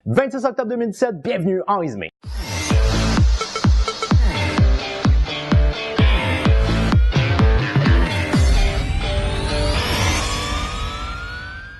26 octobre 2017, bienvenue en résumé.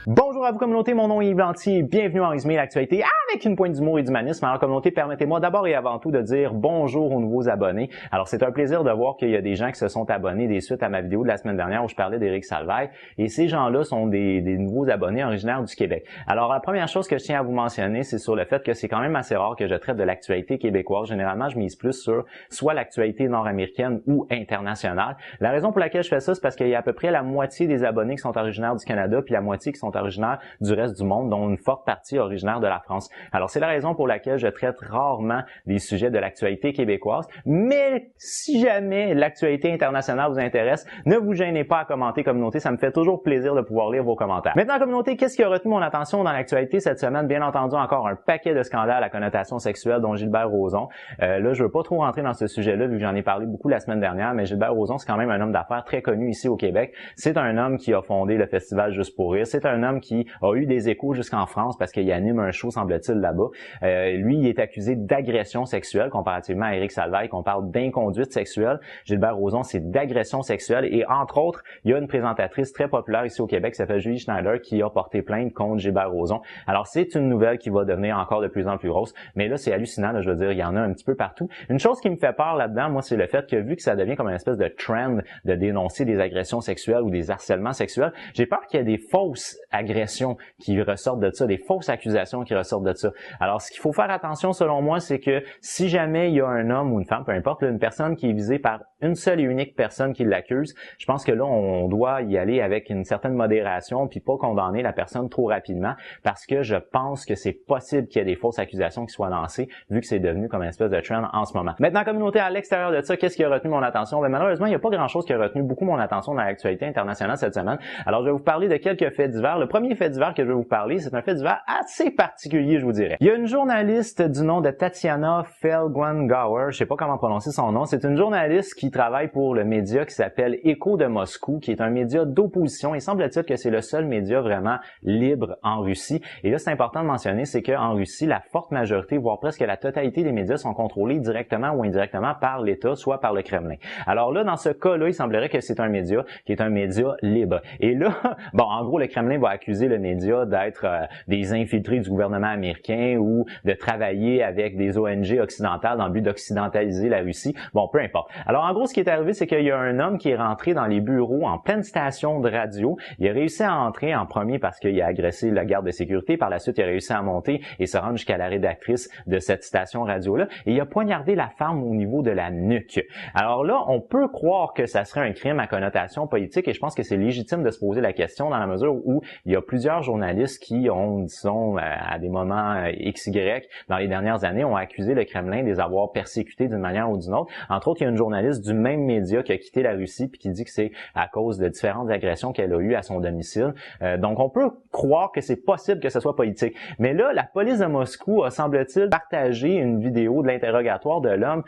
Bonjour à vous communauté, mon nom est Yves Lantier, bienvenue en résumé l'actualité avec une pointe d'humour et d'humanisme. Alors communauté, permettez-moi d'abord et avant tout de dire bonjour aux nouveaux abonnés. Alors c'est un plaisir de voir qu'il y a des gens qui se sont abonnés des suites à ma vidéo de la semaine dernière où je parlais d'Éric Salvaille et ces gens-là sont des nouveaux abonnés originaires du Québec. Alors la première chose que je tiens à vous mentionner, c'est sur le fait que c'est quand même assez rare que je traite de l'actualité québécoise. Généralement, je mise plus sur soit l'actualité nord-américaine ou internationale. La raison pour laquelle je fais ça, c'est parce qu'il y a à peu près la moitié des abonnés qui sont originaires du Canada puis la moitié qui sont originaires du reste du monde, dont une forte partie originaire de la France. Alors, c'est la raison pour laquelle je traite rarement des sujets de l'actualité québécoise, mais si jamais l'actualité internationale vous intéresse, ne vous gênez pas à commenter, communauté, ça me fait toujours plaisir de pouvoir lire vos commentaires. Maintenant, communauté, qu'est-ce qui a retenu mon attention dans l'actualité cette semaine? Bien entendu, encore un paquet de scandales à connotation sexuelle, dont Gilbert Rozon. Là, je veux pas trop rentrer dans ce sujet-là, vu que j'en ai parlé beaucoup la semaine dernière, mais Gilbert Rozon, c'est quand même un homme d'affaires très connu ici au Québec. C'est un homme qui a fondé le festival Juste pour rire. C'est un homme qui a eu des échos jusqu'en France parce qu'il anime un show, semble-t-il, là-bas. Lui, il est accusé d'agression sexuelle comparativement à Éric Salvaille, qu'on parle d'inconduite sexuelle. Gilbert Rozon, c'est d'agression sexuelle. Et entre autres, il y a une présentatrice très populaire ici au Québec qui s'appelle Julie Schneider qui a porté plainte contre Gilbert Rozon. Alors, c'est une nouvelle qui va devenir encore de plus en plus grosse. Mais là, c'est hallucinant, là, je veux dire, il y en a un petit peu partout. Une chose qui me fait peur là-dedans, moi, c'est le fait que vu que ça devient comme une espèce de trend de dénoncer des agressions sexuelles ou des harcèlements sexuels, j'ai peur qu'il y ait des fausses agressions qui ressortent de ça, des fausses accusations qui ressortent de ça. Alors, ce qu'il faut faire attention, selon moi, c'est que si jamais il y a un homme ou une femme, peu importe, une personne qui est visée par une seule et unique personne qui l'accuse, je pense que là, on doit y aller avec une certaine modération puis pas condamner la personne trop rapidement parce que je pense que c'est possible qu'il y ait des fausses accusations qui soient lancées vu que c'est devenu comme une espèce de trend en ce moment. Maintenant, communauté, à l'extérieur de ça, qu'est-ce qui a retenu mon attention? Ben, malheureusement, il n'y a pas grand-chose qui a retenu beaucoup mon attention dans l'actualité internationale cette semaine. Alors, je vais vous parler de quelques faits divers. Le premier fait divers que je vais vous parler, c'est un fait divers assez particulier, je vous dirais. Il y a une journaliste du nom de Tatiana Felgengauer, je sais pas comment prononcer son nom, c'est une journaliste qui travaille pour le média qui s'appelle Écho de Moscou, qui est un média d'opposition et semble-t-il que c'est le seul média vraiment libre en Russie. Et là, c'est important de mentionner, c'est qu'en Russie, la forte majorité, voire presque la totalité des médias sont contrôlés directement ou indirectement par l'État, soit par le Kremlin. Alors là, dans ce cas-là, il semblerait que c'est un média qui est un média libre. Et là, bon, en gros, le Kremlin va accuser le média d'être des infiltrés du gouvernement américain ou de travailler avec des ONG occidentales dans le but d'occidentaliser la Russie. Bon, peu importe. Alors, en gros, ce qui est arrivé, c'est qu'il y a un homme qui est rentré dans les bureaux en pleine station de radio. Il a réussi à entrer en premier parce qu'il a agressé la garde de sécurité. Par la suite, il a réussi à monter et se rendre jusqu'à la rédactrice de cette station radio-là. Et il a poignardé la femme au niveau de la nuque. Alors là, on peut croire que ça serait un crime à connotation politique et je pense que c'est légitime de se poser la question dans la mesure où il y a plusieurs journalistes qui ont, disons, à des moments XY, dans les dernières années, ont accusé le Kremlin de les avoir persécutés d'une manière ou d'une autre. Entre autres, il y a une journaliste du même média qui a quitté la Russie puis qui dit que c'est à cause de différentes agressions qu'elle a eues à son domicile. Donc, on peut croire que c'est possible que ce soit politique. Mais là, la police de Moscou a, semble-t-il, partagé une vidéo de l'interrogatoire de l'homme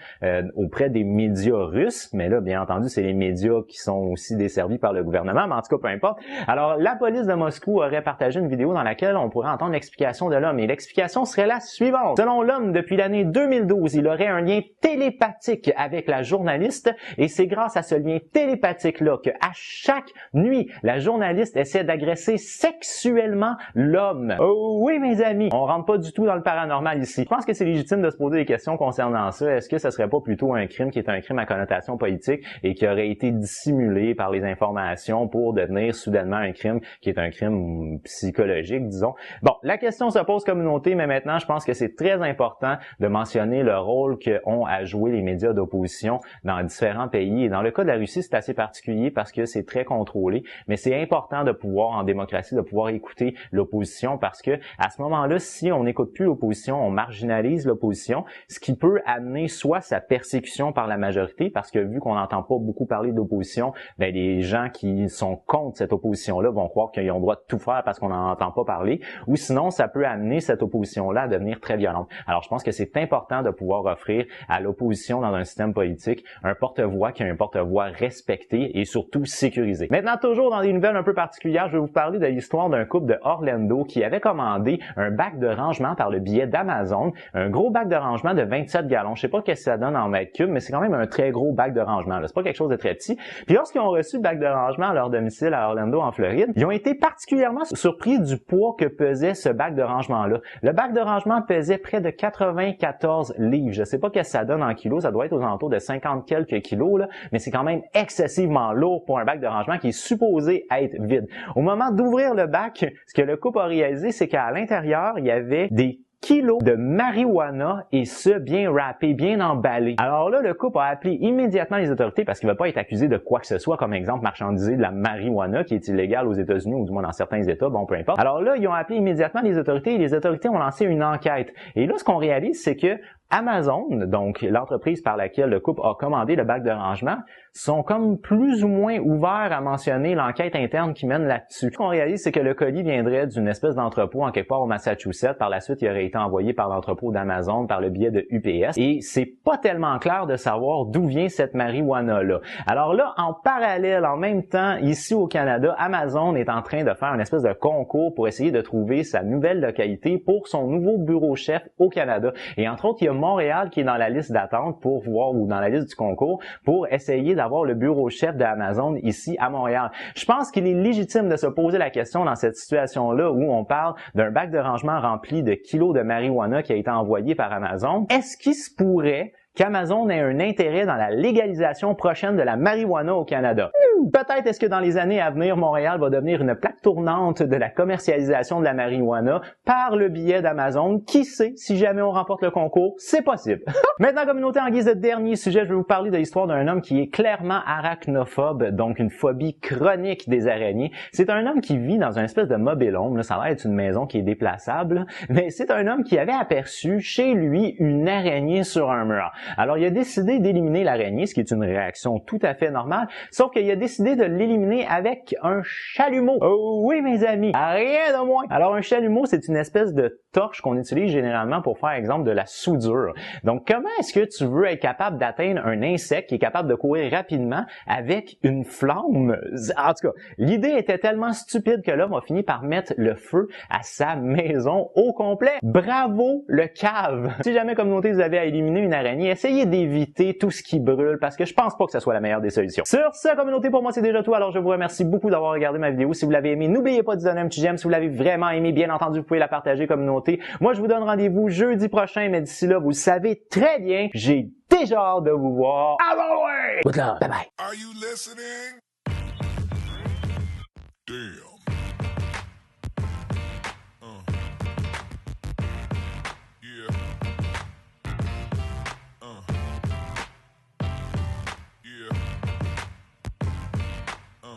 auprès des médias russes. Mais là, bien entendu, c'est les médias qui sont aussi desservis par le gouvernement, mais en tout cas, peu importe. Alors, la police de Moscou aurait partagé une vidéo dans laquelle on pourrait entendre l'explication de l'homme. Et l'explication serait la suivante. Selon l'homme, depuis l'année 2012, il aurait un lien télépathique avec la journaliste et c'est grâce à ce lien télépathique-là qu'à chaque nuit, la journaliste essaie d'agresser sexuellement l'homme. Oh oui, mes amis, on rentre pas du tout dans le paranormal ici. Je pense que c'est légitime de se poser des questions concernant ça. Est-ce que ça serait pas plutôt un crime qui est un crime à connotation politique et qui aurait été dissimulé par les informations pour devenir soudainement un crime qui est un crime psychologique, disons. Bon, la question se pose communauté, mais maintenant, je pense que c'est très important de mentionner le rôle qu'ont à jouer les médias d'opposition dans différents pays. Et dans le cas de la Russie, c'est assez particulier parce que c'est très contrôlé, mais c'est important de pouvoir, en démocratie, de pouvoir écouter l'opposition parce que à ce moment-là, si on n'écoute plus l'opposition, on marginalise l'opposition, ce qui peut amener soit sa persécution par la majorité, parce que vu qu'on n'entend pas beaucoup parler d'opposition, ben les gens qui sont contre cette opposition-là vont croire qu'ils ont le droit de tout faire parce qu'on n'en entend pas parler, ou sinon ça peut amener cette opposition-là à devenir très violente. Alors, je pense que c'est important de pouvoir offrir à l'opposition dans un système politique un porte-voix qui est un porte-voix respecté et surtout sécurisé. Maintenant, toujours dans des nouvelles un peu particulières, je vais vous parler de l'histoire d'un couple de Orlando qui avait commandé un bac de rangement par le biais d'Amazon, un gros bac de rangement de 27 gallons. Je sais pas ce que ça donne en mètres cubes, mais c'est quand même un très gros bac de rangement. C'est pas quelque chose de très petit. Puis lorsqu'ils ont reçu le bac de rangement à leur domicile à Orlando, en Floride, ils ont été particulièrement surpris du poids que pesait ce bac de rangement-là. Le bac de rangement pesait près de 94 livres. Je sais pas ce que ça donne en kilos, ça doit être aux alentours de 50 quelques kilos, là, mais c'est quand même excessivement lourd pour un bac de rangement qui est supposé être vide. Au moment d'ouvrir le bac, ce que le couple a réalisé, c'est qu'à l'intérieur, il y avait des kilos de marijuana et ce, bien wrappé, bien emballé. Alors là, le couple a appelé immédiatement les autorités parce qu'il ne va pas être accusé de quoi que ce soit, comme exemple marchandiser de la marijuana qui est illégale aux États-Unis ou du moins dans certains États, bon, peu importe. Alors là, ils ont appelé immédiatement les autorités et les autorités ont lancé une enquête. Et là, ce qu'on réalise, c'est que Amazon, donc l'entreprise par laquelle le couple a commandé le bac de rangement, sont comme plus ou moins ouverts à mentionner l'enquête interne qui mène là-dessus. Ce qu'on réalise, c'est que le colis viendrait d'une espèce d'entrepôt en quelque part au Massachusetts. Par la suite, il aurait été envoyé par l'entrepôt d'Amazon par le biais de UPS. Et c'est pas tellement clair de savoir d'où vient cette marijuana-là. Alors là, en parallèle, en même temps, ici au Canada, Amazon est en train de faire une espèce de concours pour essayer de trouver sa nouvelle localité pour son nouveau bureau-chef au Canada. Et entre autres, il y a Montréal qui est dans la liste d'attente pour voir, ou dans la liste du concours, pour essayer d'avoir le bureau-chef d'Amazon ici à Montréal. Je pense qu'il est légitime de se poser la question dans cette situation-là où on parle d'un bac de rangement rempli de kilos de marijuana qui a été envoyé par Amazon. Est-ce qu'il se pourrait qu'Amazon ait un intérêt dans la légalisation prochaine de la marijuana au Canada? Peut-être est-ce que dans les années à venir, Montréal va devenir une plaque tournante de la commercialisation de la marijuana par le biais d'Amazon. Qui sait, si jamais on remporte le concours, c'est possible. Maintenant, communauté, en guise de dernier sujet, je vais vous parler de l'histoire d'un homme qui est clairement arachnophobe, donc une phobie chronique des araignées. C'est un homme qui vit dans une espèce de mobile-home, ça a l'air d'être une maison qui est déplaçable, mais c'est un homme qui avait aperçu chez lui une araignée sur un mur. Alors, il a décidé d'éliminer l'araignée, ce qui est une réaction tout à fait normale, sauf qu'il a décidé de l'éliminer avec un chalumeau. Oh oui, mes amis, rien de moins. Alors, un chalumeau, c'est une espèce de torche qu'on utilise généralement pour faire, exemple, de la soudure. Donc, comment est-ce que tu veux être capable d'atteindre un insecte qui est capable de courir rapidement avec une flamme? En tout cas, l'idée était tellement stupide que l'homme a fini par mettre le feu à sa maison au complet. Bravo, le cave! Si jamais, communauté, vous avez à éliminer une araignée, essayez d'éviter tout ce qui brûle parce que je pense pas que ce soit la meilleure des solutions. Sur ce, communauté, pour moi, c'est déjà tout. Alors, je vous remercie beaucoup d'avoir regardé ma vidéo. Si vous l'avez aimé, n'oubliez pas de donner un petit j'aime. Si vous l'avez vraiment aimé, bien entendu, vous pouvez la partager, communauté. Moi, je vous donne rendez-vous jeudi prochain, mais d'ici là, vous le savez très bien, j'ai déjà hâte de vous voir. Ah bon, ouais! Good luck. Bye bye. Are you listening? Damn.